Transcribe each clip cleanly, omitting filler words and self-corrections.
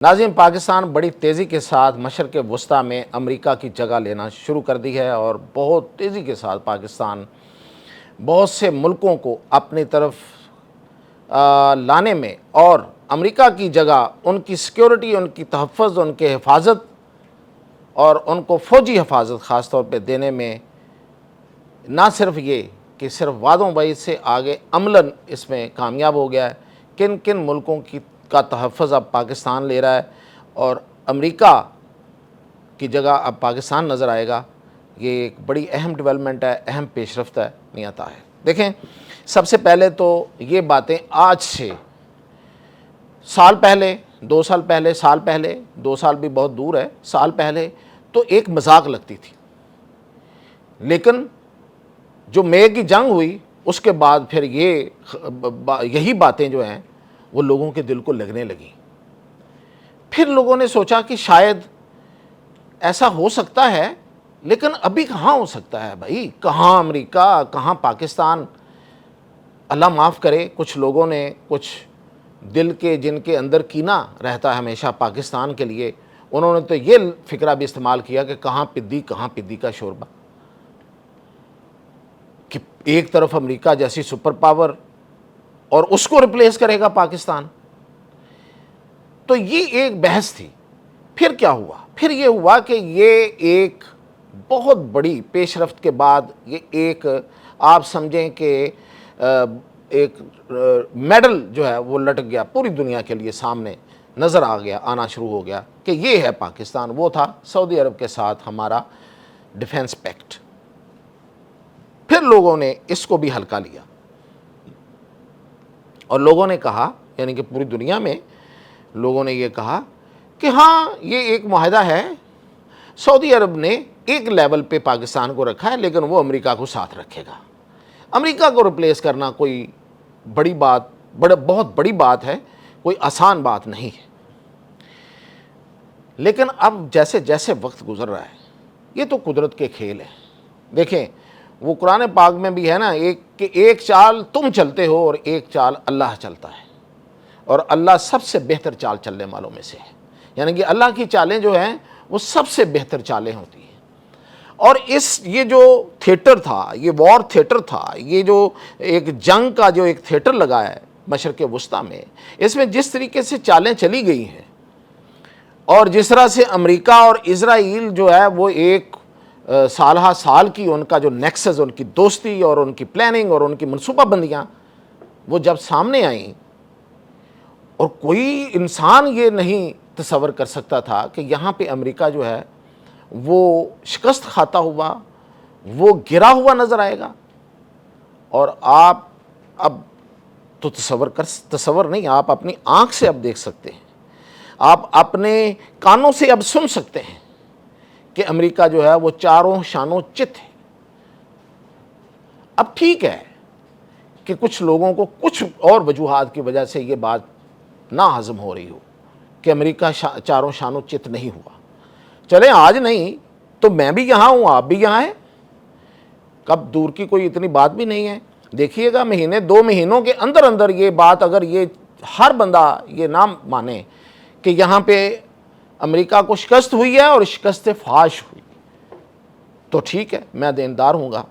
ناظرین، پاکستان بڑی تیزی کے ساتھ مشرق وسطیٰ میں امریکہ کی جگہ لینا شروع کر دی ہے اور بہت تیزی کے ساتھ پاکستان بہت سے ملکوں کو اپنی طرف لانے میں اور امریکہ کی جگہ ان کی سیکیورٹی، ان کی تحفظ، ان کے حفاظت اور ان کو فوجی حفاظت خاص طور پہ دینے میں نہ صرف یہ کہ صرف وعدوں بعید سے آگے عملاً اس میں کامیاب ہو گیا ہے۔ کن کن ملکوں کا تحفظ اب پاکستان لے رہا ہے اور امریکہ کی جگہ اب پاکستان نظر آئے گا، یہ ایک بڑی اہم ڈیولپمنٹ ہے، اہم پیش رفت ہے میاں طاہر۔ دیکھیں، سب سے پہلے تو یہ باتیں آج سے سال پہلے، 2 سال پہلے، سال پہلے، 2 سال بھی بہت دور ہے، سال پہلے تو ایک مذاق لگتی تھی، لیکن جو مئی کی جنگ ہوئی اس کے بعد پھر یہی باتیں جو ہیں وہ لوگوں کے دل کو لگنے لگیں۔ پھر لوگوں نے سوچا کہ شاید ایسا ہو سکتا ہے، لیکن ابھی کہاں ہو سکتا ہے بھائی، کہاں امریکہ، کہاں پاکستان۔ اللہ معاف کرے، کچھ لوگوں نے، کچھ دل کے جن کے اندر کینہ رہتا ہے ہمیشہ پاکستان کے لیے، انہوں نے تو یہ فکرہ بھی استعمال کیا کہ کہاں پدی کا شوربہ، کہ ایک طرف امریکہ جیسی سپر پاور اور اس کو ریپلیس کرے گا پاکستان۔ تو یہ ایک بحث تھی۔ پھر کیا ہوا؟ پھر یہ ہوا کہ یہ ایک بہت بڑی پیش رفت کے بعد یہ ایک، آپ سمجھیں کہ ایک میڈل جو ہے وہ لٹک گیا پوری دنیا کے لیے، سامنے نظر آنا شروع ہو گیا کہ یہ ہے پاکستان۔ وہ تھا سعودی عرب کے ساتھ ہمارا ڈیفنس پیکٹ۔ پھر لوگوں نے اس کو بھی ہلکا لیا اور لوگوں نے کہا، یعنی کہ پوری دنیا میں لوگوں نے یہ کہا کہ ہاں یہ ایک معاہدہ ہے، سعودی عرب نے ایک لیول پہ پاکستان کو رکھا ہے، لیکن وہ امریکہ کو ساتھ رکھے گا۔ امریکہ کو ریپلیس کرنا کوئی بہت بڑی بات ہے، کوئی آسان بات نہیں ہے۔ لیکن اب جیسے جیسے وقت گزر رہا ہے، یہ تو قدرت کے کھیل ہیں۔ دیکھیں، وہ قرآن پاک میں بھی ہے نا، ایک چال تم چلتے ہو اور ایک چال اللہ چلتا ہے، اور اللہ سب سے بہتر چال چلنے والوں میں سے ہے۔ یعنی کہ اللہ کی چالیں جو ہیں وہ سب سے بہتر چالیں ہوتی ہیں۔ اور یہ جو تھیٹر تھا، یہ وار تھیٹر تھا، یہ جو ایک جنگ کا جو ایک تھیٹر لگا ہے مشرق وسطیٰ میں، اس میں جس طریقے سے چالیں چلی گئی ہیں اور جس طرح سے امریکہ اور اسرائیل جو ہے وہ ایک سالہ سال کی ان کا جو نیکسس، ان کی دوستی اور ان کی پلاننگ اور ان کی منصوبہ بندیاں وہ جب سامنے آئیں، اور کوئی انسان یہ نہیں تصور کر سکتا تھا کہ یہاں پہ امریکہ جو ہے وہ شکست کھاتا ہوا، وہ گرا ہوا نظر آئے گا۔ اور آپ اب تو تصور نہیں، آپ اپنی آنکھ سے اب دیکھ سکتے ہیں، آپ اپنے کانوں سے اب سن سکتے ہیں کہ امریکہ جو ہے وہ چاروں شانوں چت ہے۔ اب ٹھیک ہے کہ کچھ لوگوں کو کچھ اور وجوہات کی وجہ سے یہ بات نہ ہضم ہو رہی ہو کہ امریکہ چاروں شانوں چت نہیں ہوا۔ چلیں، آج نہیں تو میں بھی یہاں ہوں، آپ بھی یہاں ہیں، کب دور کی کوئی اتنی بات بھی نہیں ہے۔ دیکھیے گا، 2 مہینوں کے اندر اندر یہ بات، اگر یہ ہر بندہ یہ نہ مانے کہ یہاں پہ امریکہ کو شکست ہوئی ہے اور شکست فاش ہوئی، تو ٹھیک ہے، میں دیندار ہوں گا،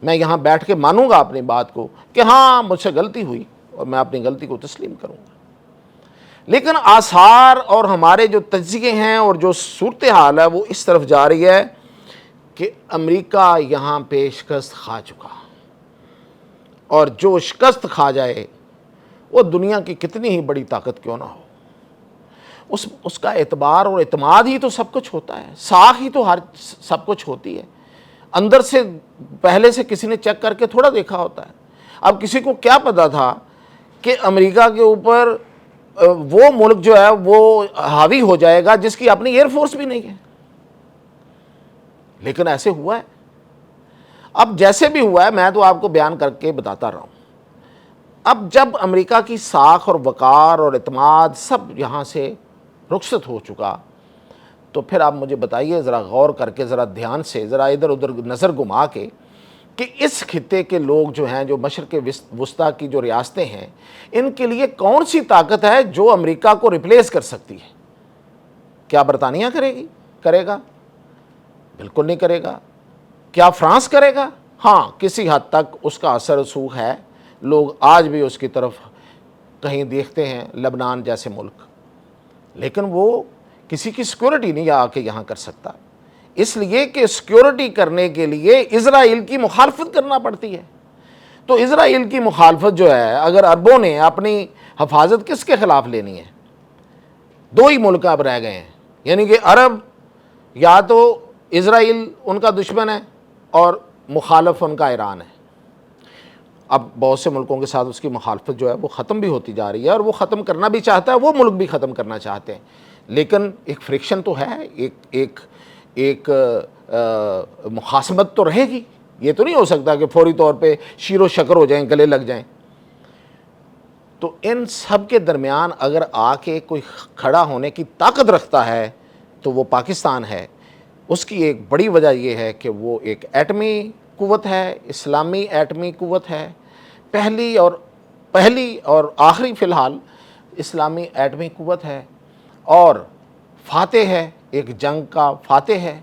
میں یہاں بیٹھ کے مانوں گا اپنی بات کو کہ ہاں مجھ سے غلطی ہوئی اور میں اپنی غلطی کو تسلیم کروں گا۔ لیکن آثار اور ہمارے جو تجزیے ہیں اور جو صورتحال ہے وہ اس طرف جا رہی ہے کہ امریکہ یہاں پہ شکست کھا چکا، اور جو شکست کھا جائے وہ دنیا کی کتنی ہی بڑی طاقت کیوں نہ ہو، اس کا اعتبار اور اعتماد ہی تو سب کچھ ہوتا ہے، ساکھ ہی تو سب کچھ ہوتی ہے۔ اندر سے پہلے سے کسی نے چیک کر کے تھوڑا دیکھا ہوتا ہے۔ اب کسی کو کیا پتا تھا کہ امریکہ کے اوپر وہ ملک جو ہے وہ حاوی ہو جائے گا جس کی اپنی ایئر فورس بھی نہیں ہے، لیکن ایسے ہوا ہے۔ اب جیسے بھی ہوا ہے، میں تو آپ کو بیان کر کے بتاتا رہا ہوں۔ اب جب امریکہ کی ساکھ اور وقار اور اعتماد سب یہاں سے رخصت ہو چکا، تو پھر آپ مجھے بتائیے ذرا غور کر کے، ذرا دھیان سے، ذرا ادھر ادھر نظر گھما کے، کہ اس خطے کے لوگ جو ہیں، جو مشرق وسطیٰ کی جو ریاستیں ہیں، ان کے لیے کون سی طاقت ہے جو امریکہ کو ریپلیس کر سکتی ہے؟ کیا برطانیہ کرے گا؟ بالکل نہیں کرے گا۔ کیا فرانس کرے گا؟ ہاں کسی حد تک اس کا اثر رسوخ ہے، لوگ آج بھی اس کی طرف کہیں دیکھتے ہیں، لبنان جیسے ملک، لیکن وہ کسی کی سیکورٹی نہیں آ کے یہاں کر سکتا، اس لیے کہ سیکورٹی کرنے کے لیے اسرائیل کی مخالفت کرنا پڑتی ہے۔ تو اسرائیل کی مخالفت جو ہے، اگر عربوں نے اپنی حفاظت کس کے خلاف لینی ہے؟ دو ہی ملک اب رہ گئے ہیں، یعنی کہ عرب یا تو اسرائیل ان کا دشمن ہے اور مخالف ان کا ایران ہے۔ اب بہت سے ملکوں کے ساتھ اس کی مخالفت جو ہے وہ ختم بھی ہوتی جا رہی ہے، اور وہ ختم کرنا بھی چاہتا ہے، وہ ملک بھی ختم کرنا چاہتے ہیں، لیکن ایک فرکشن تو ہے، ایک مخاصمت تو رہے گی۔ یہ تو نہیں ہو سکتا کہ فوری طور پہ شیر و شکر ہو جائیں، گلے لگ جائیں۔ تو ان سب کے درمیان اگر آ کے کوئی کھڑا ہونے کی طاقت رکھتا ہے تو وہ پاکستان ہے۔ اس کی ایک بڑی وجہ یہ ہے کہ وہ ایک ایٹمی قوت ہے، اسلامی ایٹمی قوت ہے، پہلی اور آخری فی الحال اسلامی ایٹمی قوت ہے، اور فاتح ہے، ایک جنگ کا فاتح ہے،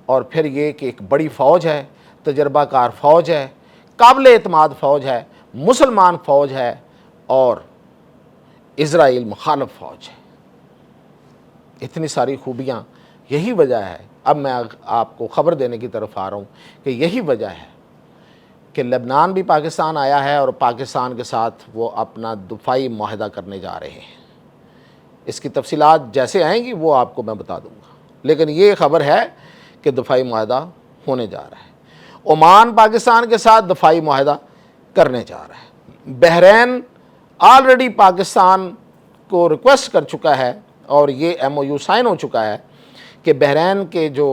اور پھر یہ کہ ایک بڑی فوج ہے، تجربہ کار فوج ہے، قابل اعتماد فوج ہے، مسلمان فوج ہے، اور اسرائیل مخالف فوج ہے۔ اتنی ساری خوبیاں، یہی وجہ ہے، اب میں آپ کو خبر دینے کی طرف آ رہا ہوں کہ یہی وجہ ہے کہ لبنان بھی پاکستان آیا ہے، اور پاکستان کے ساتھ وہ اپنا دفاعی معاہدہ کرنے جا رہے ہیں۔ اس کی تفصیلات جیسے آئیں گی وہ آپ کو میں بتا دوں گا، لیکن یہ خبر ہے کہ دفاعی معاہدہ ہونے جا رہا ہے۔ عمان پاکستان کے ساتھ دفاعی معاہدہ کرنے جا رہا ہے۔ بحرین آلریڈی پاکستان کو ریکویسٹ کر چکا ہے، اور یہ ایم او یو سائن ہو چکا ہے کہ بحرین کے جو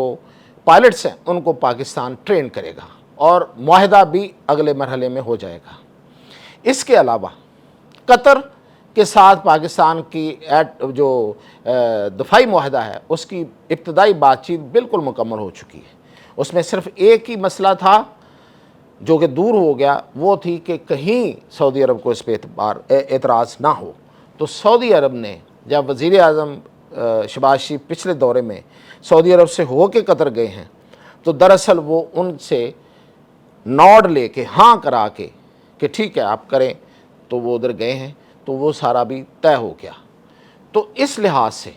پائلٹس ہیں ان کو پاکستان ٹرین کرے گا، اور معاہدہ بھی اگلے مرحلے میں ہو جائے گا۔ اس کے علاوہ قطر کے ساتھ پاکستان کی جو دفاعی معاہدہ ہے اس کی ابتدائی بات چیت بالکل مکمل ہو چکی ہے۔ اس میں صرف ایک ہی مسئلہ تھا جو کہ دور ہو گیا، وہ تھی کہ کہیں سعودی عرب کو اس پہ اعتراض نہ ہو۔ تو سعودی عرب نے جب وزیر اعظم شہباز شریف پچھلے دورے میں سعودی عرب سے ہو کے قطر گئے ہیں، تو دراصل وہ ان سے نوڈ لے کے، ہاں کرا کے کہ ٹھیک ہے آپ کریں، تو وہ ادھر گئے ہیں، تو وہ سارا بھی طے ہو گیا۔ تو اس لحاظ سے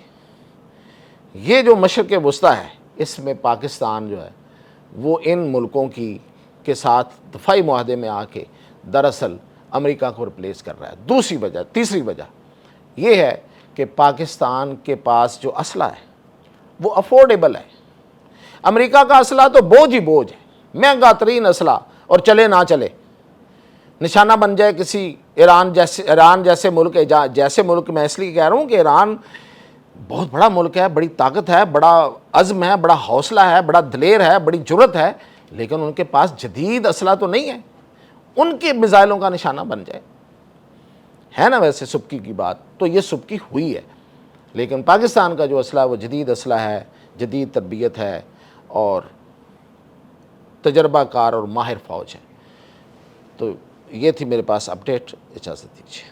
یہ جو مشرق وسطیٰ ہے، اس میں پاکستان جو ہے وہ ان ملکوں کے ساتھ دفاعی معاہدے میں آ کے دراصل امریکہ کو ریپلیس کر رہا ہے۔ تیسری وجہ یہ ہے کہ پاکستان کے پاس جو اسلحہ ہے وہ افورڈیبل ہے۔ امریکہ کا اسلحہ تو بوجھ ہی بوجھ ہے، مہنگا ترین اسلحہ، اور چلے نہ چلے، نشانہ بن جائے کسی ایران جیسے ملک ہے، جیسے ملک میں اس لیے کہہ رہا ہوں کہ ایران بہت بڑا ملک ہے، بڑی طاقت ہے، بڑا عزم ہے، بڑا حوصلہ ہے، بڑا دلیر ہے، بڑی جرت ہے، لیکن ان کے پاس جدید اسلحہ تو نہیں ہے، ان کے میزائلوں کا نشانہ بن جائے، ہے نا۔ ویسے سبکی کی بات تو یہ سبکی ہوئی ہے، لیکن پاکستان کا جو اسلحہ وہ جدید اسلحہ ہے، جدید تربیت ہے، اور تجربہ کار اور ماہر فوج ہے۔ تو یہ تھی میرے پاس اپڈیٹ، اجازت دیجیے۔